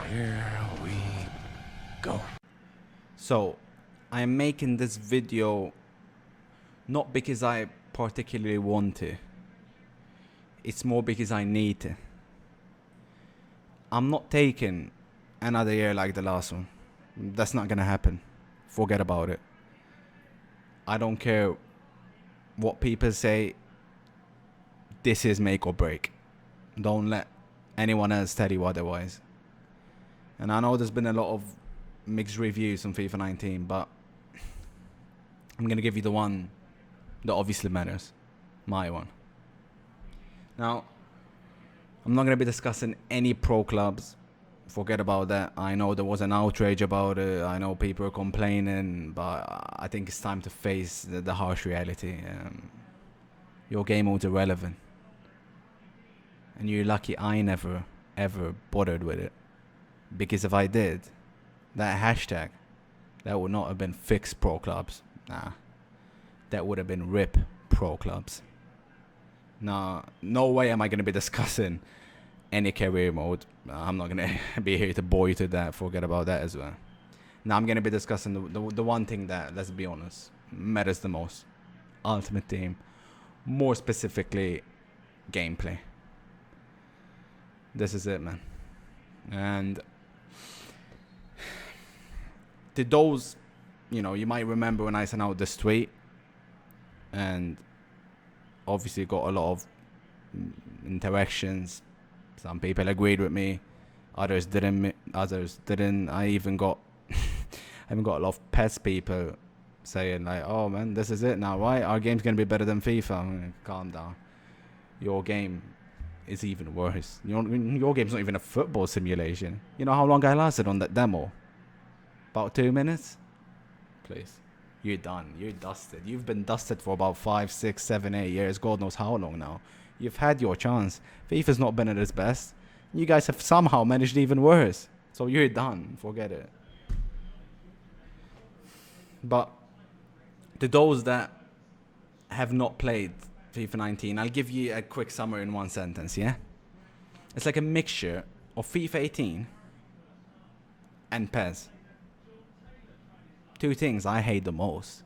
Here we go. So, I'm making this video not because I particularly want to. It's more because I need to. I'm not taking another year like the last one. That's not gonna happen. Forget about it. I don't care what people say. This is make or break. Don't let anyone else tell you otherwise. And I know there's been a lot of mixed reviews on FIFA 19, but I'm going to give you the one that obviously matters. My one. Now, I'm not going to be discussing any pro clubs. Forget about that. I know there was an outrage about it. I know people are complaining, but I think it's time to face the harsh reality. Your game mode's irrelevant. And you're lucky I never, ever bothered with it. Because if I did, that hashtag, that would not have been fix pro clubs. Nah. That would have been rip pro clubs. Nah, no way am I going to be discussing any career mode. I'm not going to be here to bore you to that. Forget about that as well. Now I'm going to be discussing the one thing that, let's be honest, matters the most. Ultimate Team. More specifically, gameplay. This is it, man. And to those, you might remember when I sent out this tweet, and obviously got a lot of interactions. Some people agreed with me, others didn't. I even got a lot of PES people saying like, "Oh man, this is it now, right? Our game's gonna be better than FIFA." Calm down. Your game is even worse. Your game's not even a football simulation. You know how long I lasted on that demo? About 2 minutes? Please. You're done. You're dusted. You've been dusted for about 5, 6, 7, 8 years. God knows how long now. You've had your chance. FIFA's not been at its best. You guys have somehow managed even worse. So you're done. Forget it. But to those that have not played FIFA 19, I'll give you a quick summary in one sentence, yeah? It's like a mixture of FIFA 18 and PES. Two things I hate the most.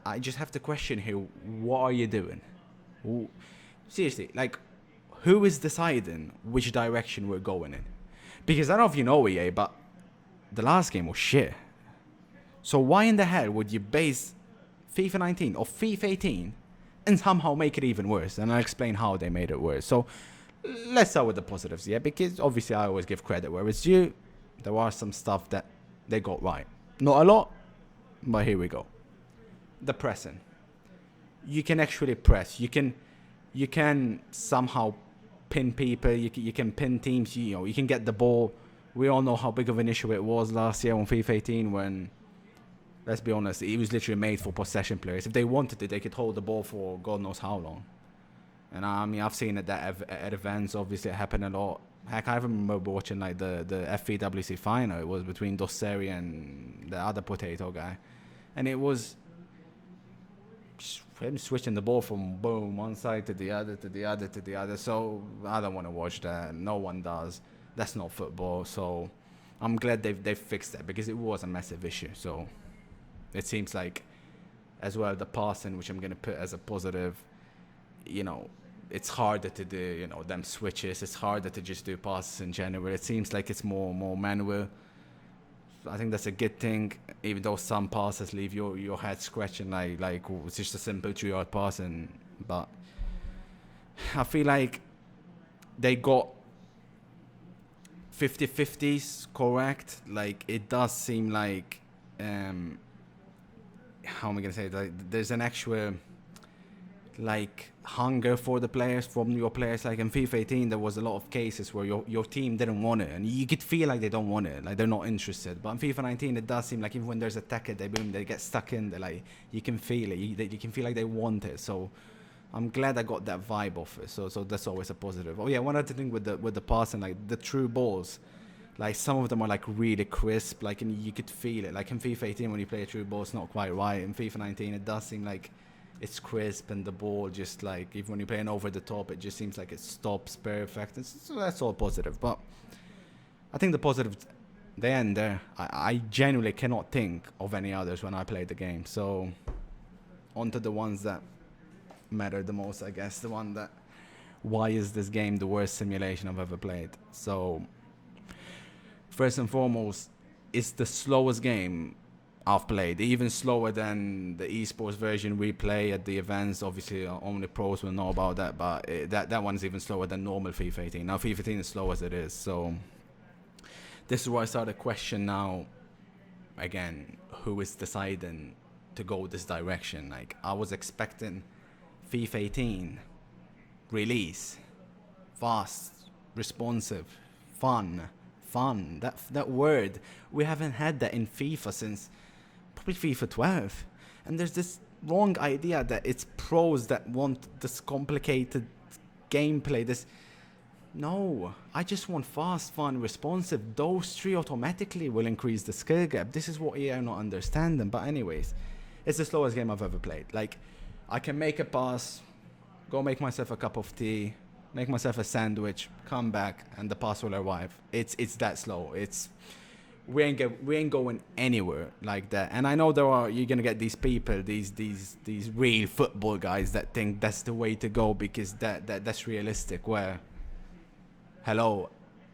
I just have to question here, what are you doing? Seriously, like, who is deciding which direction we're going in? Because I don't know if you know, EA, but the last game was shit. So why in the hell would you base FIFA 19 or FIFA 18 and somehow make it even worse? And I'll explain how they made it worse. So let's start with the positives, yeah? Because obviously I always give credit where it's due. There are some stuff that they got right. Not a lot, but here we go. The pressing. You can actually press. You can somehow pin people. You can pin teams. You can get the ball. We all know how big of an issue it was last year on FIFA 18 when, let's be honest, it was literally made for possession players. If they wanted it, they could hold the ball for God knows how long. And I mean, I've seen it at events. Obviously, it happened a lot. Heck, I remember watching like the FVWC final. It was between Dosseri and the other potato guy, and it was him switching the ball from boom one side to the other to the other to the other. So I don't want to watch that. No one does. That's not football. So I'm glad they've fixed that because it was a massive issue. So it seems like as well the passing, which I'm gonna put as a positive, it's harder to do, them switches. It's harder to just do passes in general. It seems like it's more manual. I think that's a good thing, even though some passes leave your head scratching like it's just a simple 3-yard passing. But I feel like they got 50-50s correct. Like, it does seem like, how am I going to say it? Like, there's an actual hunger for the players, from your players. Like in FIFA 18 there was a lot of cases where your team didn't want it, and you could feel like they don't want it, like they're not interested. But in FIFA 19 it does seem like even when there's a tackle, they get stuck in. They like, you can feel it, you can feel like they want it. So I'm glad I got that vibe off it. So that's always a positive. Oh yeah, one other thing with the passing, like the true balls, like some of them are like really crisp, like, and you could feel it. Like in FIFA 18 when you play a true ball, it's not quite right. In FIFA 19 it does seem like it's crisp, and the ball just like, even when you're playing over the top, it just seems like it stops perfect. So that's all positive. But I think the positives, they end there. I genuinely cannot think of any others when I play the game. So, on to the ones that matter the most, I guess. The one that, why is this game the worst simulation I've ever played? So, first and foremost, it's the slowest game I've played, even slower than the esports version we play at the events. Obviously, only pros will know about that, but that one's even slower than normal FIFA 18. Now, FIFA 18 is slow as it is, so this is where I start to question now, again, who is deciding to go this direction. Like, I was expecting FIFA 18 release, fast, responsive, fun. That word, we haven't had that in FIFA since probably FIFA 12. And there's this wrong idea that it's pros that want this complicated gameplay. No, I just want fast, fun, responsive. Those three automatically will increase the skill gap. This is what EA are not understanding. But anyways, it's the slowest game I've ever played. Like, I can make a pass, go make myself a cup of tea, make myself a sandwich, come back, and the pass will arrive. It's that slow. We ain't going anywhere like that. And I know you're gonna get these people, these real football guys that think that's the way to go because that's realistic. Where, hello,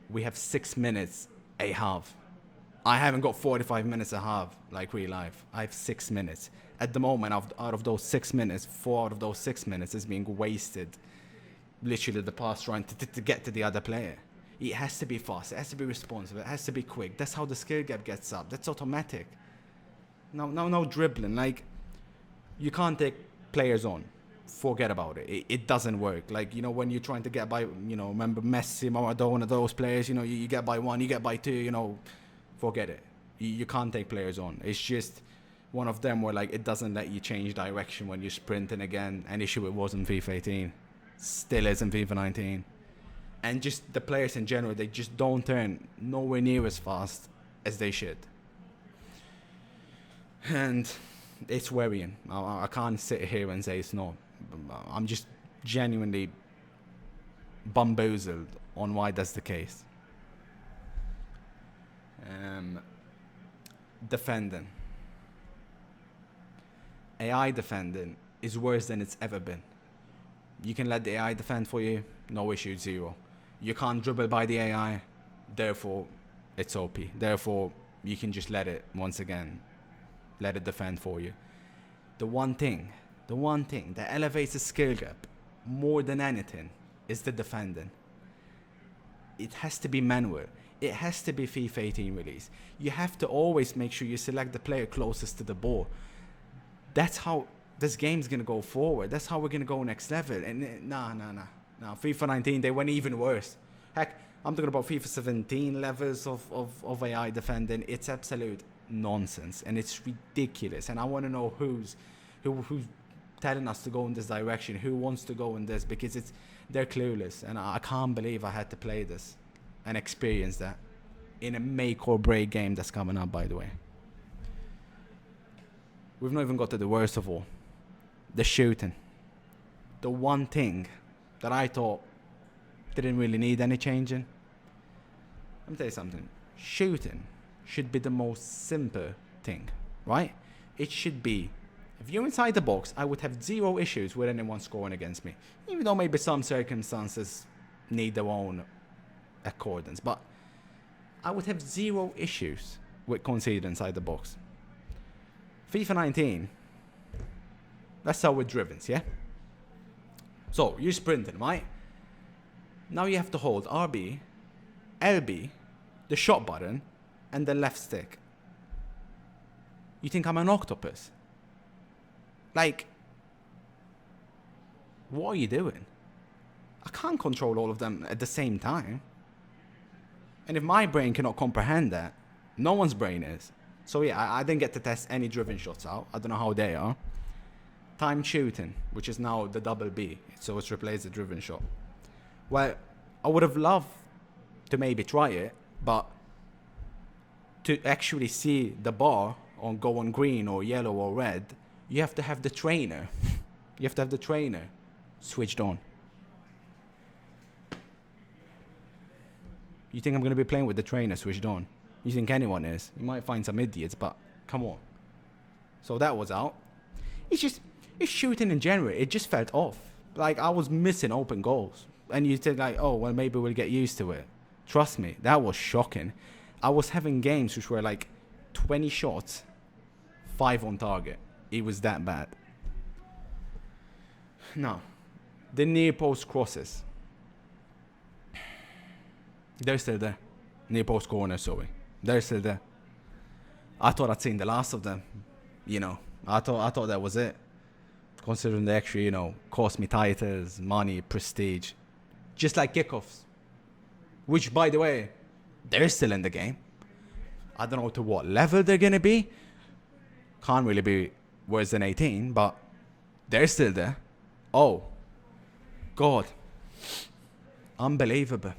we have 6 minutes a half. I haven't got 45 minutes a half like real life. I have 6 minutes at the moment. Out of those 6 minutes, 4 out of those 6 minutes is being wasted. Literally the pass trying to get to the other player. It has to be fast, it has to be responsive, it has to be quick. That's how the skill gap gets up. That's automatic. No dribbling. Like, you can't take players on. Forget about it. It doesn't work. Like, when you're trying to get by, remember Messi, Maradona, those players, you get by one, you get by two, forget it. You can't take players on. It's just one of them where, like, it doesn't let you change direction when you're sprinting again. An issue it was in FIFA 18. Still is in FIFA 19. And just the players in general, they just don't turn nowhere near as fast as they should. And it's worrying. I can't sit here and say it's not. I'm just genuinely bamboozled on why that's the case. Defending. AI defending is worse than it's ever been. You can let the AI defend for you, no issue, zero. You can't dribble by the AI, therefore it's OP. Therefore, you can just let it, once again, let it defend for you. The one thing that elevates the skill gap more than anything is the defending. It has to be manual. It has to be FIFA 18 release. You have to always make sure you select the player closest to the ball. That's how this game's gonna go forward. That's how we're gonna go next level. And nah. FIFA 19, they went even worse. Heck, I'm talking about FIFA 17 levels of AI defending. It's absolute nonsense and it's ridiculous. And I want to know who's telling us to go in this direction. Who wants to go in this? Because they're clueless. And I can't believe I had to play this and experience that in a make or break game that's coming up, by the way. We've not even got to the worst of all. The shooting. The one thing that I thought didn't really need any changing. Let me tell you something. Shooting should be the most simple thing, right? It should be, if you're inside the box, I would have zero issues with anyone scoring against me. Even though maybe some circumstances need their own accordance. But I would have zero issues with conceding inside the box. FIFA 19, let's start with drivens, yeah? So, you're sprinting, right? Now you have to hold RB, LB, the shot button, and the left stick. You think I'm an octopus? Like, what are you doing? I can't control all of them at the same time. And if my brain cannot comprehend that, no one's brain is. So yeah, I didn't get to test any driven shots out. I don't know how they are. Time shooting, which is now the double B, so it's replaced the driven shot. Well, I would have loved to maybe try it, but to actually see the bar go on green or yellow or red, you have to have the trainer. You have to have the trainer. switched on. You think I'm going to be playing with the trainer switched on? You think anyone is? You might find some idiots, but come on. So that was out. It's shooting in general. It just felt off. Like, I was missing open goals. And you think like, oh, well, maybe we'll get used to it. Trust me, that was shocking. I was having games which were like 20 shots, 5 on target. It was that bad. Now, the near post crosses. They're still there. Near post corner, sorry. They're still there. I thought I'd seen the last of them. You know, I thought that was it. Considering they actually, you know, cost me titles, money, prestige. Just like kickoffs. Which, by the way, they're still in the game. I don't know to what level they're going to be. Can't really be worse than 18, but they're still there. Oh, God. Unbelievable.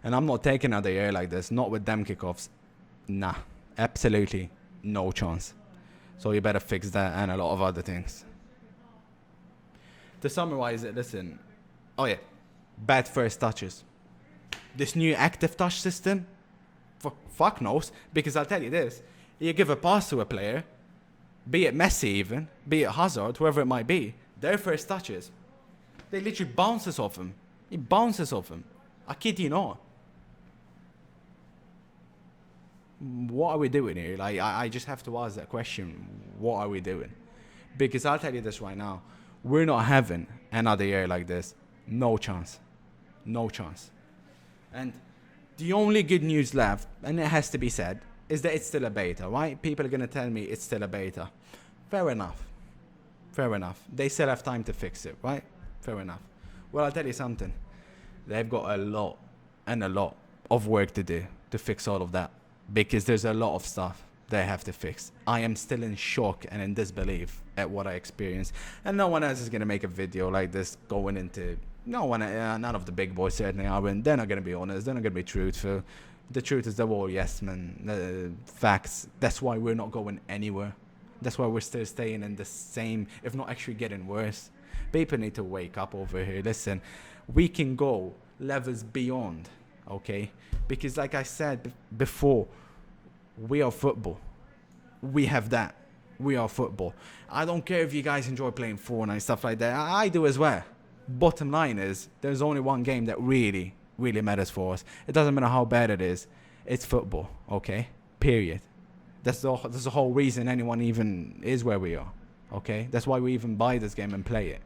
And I'm not taking another year like this. Not with them kickoffs. Nah. Absolutely no chance. So you better fix that and a lot of other things. To summarize it, listen. Oh yeah. Bad first touches. This new active touch system, fuck knows. Because I'll tell you this. You give a pass to a player, be it Messi even, be it Hazard, whoever it might be, their first touches, they literally bounces off him. He bounces off him. I kid you not. What are we doing here? Like, I just have to ask that question. What are we doing? Because I'll tell you this right now. We're not having another year like this. No chance. No chance. And the only good news left, and it has to be said, is that it's still a beta, right? People are going to tell me it's still a beta. Fair enough. Fair enough. They still have time to fix it, right? Fair enough. Well, I'll tell you something. They've got a lot of work to do to fix all of that. Because there's a lot of stuff they have to fix. I am still in shock and in disbelief at what I experienced. And no one else is going to make a video like this going into... none of the big boys certainly are. And they're not going to be honest. They're not going to be truthful. The truth is they're all yes men. Facts. That's why we're not going anywhere. That's why we're still staying in the same, if not actually getting worse. People need to wake up over here. Listen, we can go levels beyond, okay? Because like I said before, we are football. We have that. We are football. I don't care if you guys enjoy playing Fortnite and stuff like that. I do as well. Bottom line is, there's only one game that really, really matters for us. It doesn't matter how bad it is. It's football, okay? Period. That's the whole reason anyone even is where we are, okay? That's why we even buy this game and play it.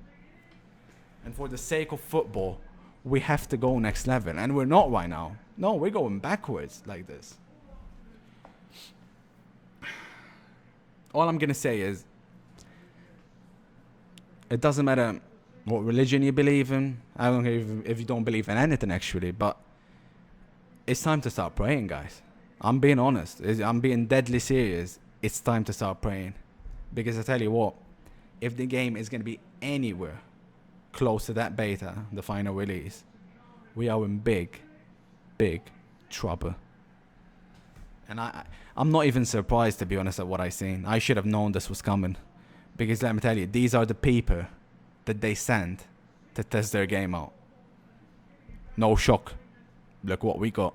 And for the sake of football, we have to go next level. And we're not right now. No, we're going backwards like this. All I'm going to say is, it doesn't matter what religion you believe in. I don't care if you don't believe in anything, actually. But it's time to start praying, guys. I'm being honest. I'm being deadly serious. It's time to start praying. Because I tell you what, if the game is going to be anywhere close to that beta, the final release, we are in big, big trouble. And I'm not even surprised, to be honest, at what I've seen. I should have known this was coming. Because let me tell you, these are the people that they send to test their game out. No shock. Look what we got.